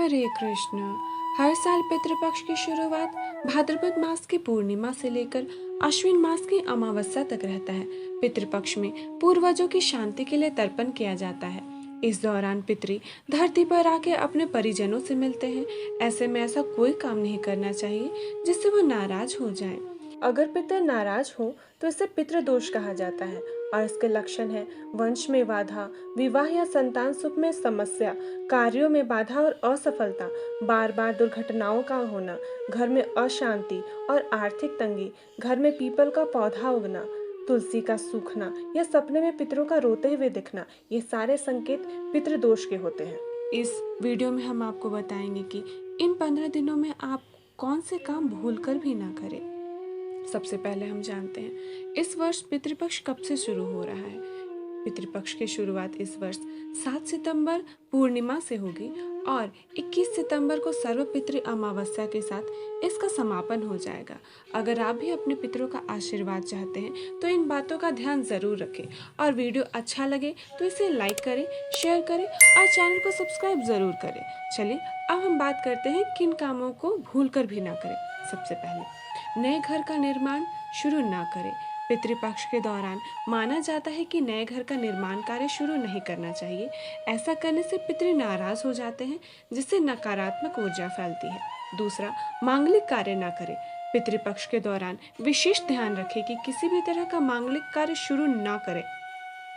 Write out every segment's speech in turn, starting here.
हरे कृष्ण। हर साल पितृपक्ष की शुरुआत भाद्रपद मास की पूर्णिमा से लेकर अश्विन मास की अमावस्या तक रहता है। पितृपक्ष में पूर्वजों की शांति के लिए तर्पण किया जाता है। इस दौरान पितृ धरती पर आके अपने परिजनों से मिलते हैं। ऐसे में ऐसा कोई काम नहीं करना चाहिए जिससे वो नाराज हो जाए। अगर पितर नाराज हो तो इसे पितृदोष कहा जाता है और इसके लक्षण है वंश में बाधा, विवाह या संतान सुख में समस्या, कार्यों में बाधा और असफलता, बार बार दुर्घटनाओं का होना, घर में अशांति और आर्थिक तंगी, घर में पीपल का पौधा उगना, तुलसी का सूखना या सपने में पितरों का रोते हुए दिखना, ये सारे संकेत पितृदोष के होते हैं। इस वीडियो में हम आपको बताएंगे कि इन 15 दिनों में आप कौन से काम भूलकर भी ना करें। सबसे पहले हम जानते हैं इस वर्ष पितृपक्ष कब से शुरू हो रहा है। पितृपक्ष की शुरुआत इस वर्ष 7 सितंबर पूर्णिमा से होगी और 21 सितंबर को सर्वपितृ अमावस्या के साथ इसका समापन हो जाएगा। अगर आप भी अपने पितरों का आशीर्वाद चाहते हैं तो इन बातों का ध्यान जरूर रखें और वीडियो अच्छा लगे तो इसे लाइक करें, शेयर करें और चैनल को सब्सक्राइब जरूर करें। चलिए अब हम बात करते हैं किन कामों को भूलकर भी ना करें। सबसे पहले नए घर का निर्माण शुरू ना करें। पितृपक्ष के दौरान माना जाता है कि नए घर का निर्माण कार्य शुरू नहीं करना चाहिए। ऐसा करने से पितृ नाराज हो जाते हैं जिससे नकारात्मक ऊर्जा फैलती है। दूसरा, मांगलिक कार्य ना करें। पितृपक्ष के दौरान विशेष ध्यान रखें कि किसी भी तरह का मांगलिक कार्य शुरू ना करें।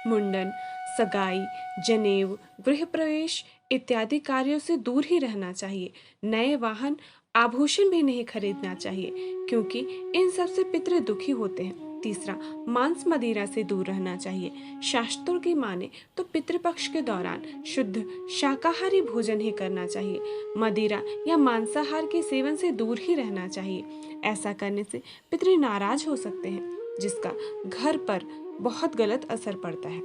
मुंडन, सगाई, जनेऊ, गृह प्रवेश इत्यादि कार्यों से दूर ही रहना चाहिए। नए वाहन, आभूषण भी नहीं खरीदना चाहिए क्योंकि इन सब से पितृ दुखी होते हैं। तीसरा, मांस मदिरा से दूर रहना चाहिए। शास्त्रों की माने तो पितृपक्ष के दौरान शुद्ध शाकाहारी भोजन ही करना चाहिए। मदिरा या मांसाहार के सेवन से दूर ही रहना चाहिए। ऐसा करने से पितृ नाराज हो सकते हैं जिसका घर पर बहुत गलत असर पड़ता है।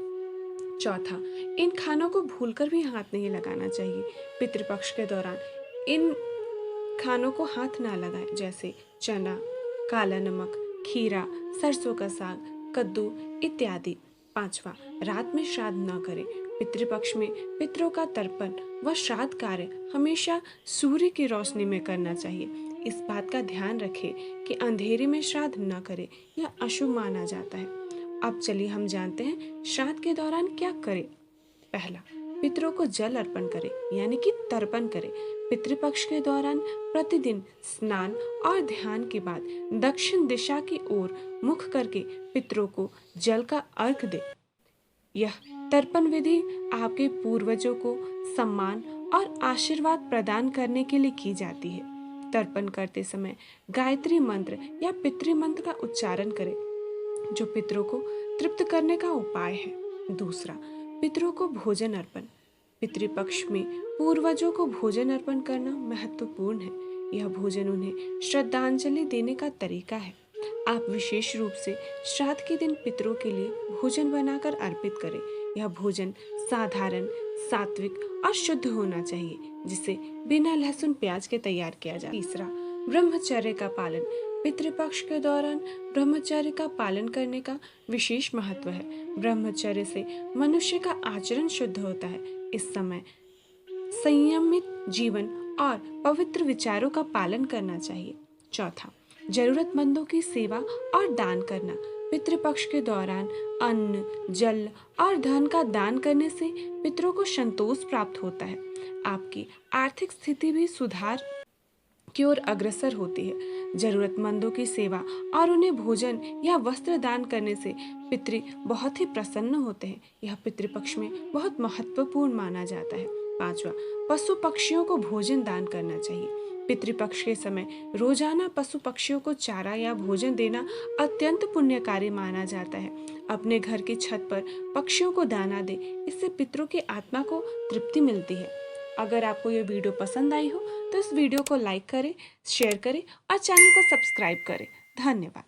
चौथा, इन खानों को भूलकर भी हाथ नहीं लगाना चाहिए। पितृपक्ष के दौरान इन खानों को हाथ ना लगाएं, जैसे चना, काला नमक, खीरा, सरसों का साग, कद्दू इत्यादि। पांचवा, रात में श्राद्ध न करें। पितृपक्ष में पितरों का तर्पण व श्राद्ध कार्य हमेशा सूर्य की रोशनी में करना चाहिए। इस बात का ध्यान रखें कि अंधेरे में श्राद्ध न करें, यह अशुभ माना जाता है। अब चलिए हम जानते हैं श्राद्ध के दौरान क्या करें। पहला, पितरों को जल अर्पण करें यानी कि तर्पण करें। पितृपक्ष के दौरान प्रतिदिन स्नान और ध्यान के बाद दक्षिण दिशा की ओर मुख करके पितरों को जल का अर्घ दे। यह तर्पण विधि आपके पूर्वजों को सम्मान और आशीर्वाद प्रदान करने के लिए की जाती है। तर्पण करते समय गायत्री मंत्र या पितृ मंत्र का उच्चारण करें जो पितरों को तृप्त करने का उपाय है। दूसरा, पितरों को भोजन अर्पण। पितृपक्ष में पूर्वजों को भोजन अर्पण करना महत्वपूर्ण है। यह भोजन उन्हें श्रद्धांजलि देने का तरीका है। आप विशेष रूप से श्राद्ध के दिन पितरों के लिए भोजन बनाकर अर्पित करें। यह भोजन साधारण, सात्विक और शुद्ध होना चाहिए जिसे बिना लहसुन प्याज के तैयार किया जाए। तीसरा, ब्रह्मचर्य का पालन। पितृपक्ष के दौरान ब्रह्मचर्य का पालन करने का विशेष महत्व है। ब्रह्मचर्य से मनुष्य का आचरण शुद्ध होता है। इस समय संयमित जीवन और पवित्र विचारों का पालन करना चाहिए। चौथा, जरूरतमंदों की सेवा और दान करना। पितृपक्ष के दौरान अन्न, जल और धन का दान करने से पितरों को संतोष प्राप्त होता है। आपकी आर्थिक स्थिति भी सुधार की ओर अग्रसर होती है। जरूरतमंदों की सेवा और उन्हें भोजन या वस्त्र दान करने से पितृ बहुत ही प्रसन्न होते हैं। यह पितृपक्ष में बहुत महत्वपूर्ण माना जाता है। पांचवा, पशु पक्षियों को भोजन दान करना चाहिए। पितृपक्ष के समय रोजाना पशु पक्षियों को चारा या भोजन देना अत्यंत पुण्यकारी माना जाता है। अपने घर की छत पर पक्षियों को दाना दे, इससे पितरों की आत्मा को तृप्ति मिलती है। अगर आपको ये वीडियो पसंद आई हो तो इस वीडियो को लाइक करें, शेयर करें और चैनल को सब्सक्राइब करें। धन्यवाद।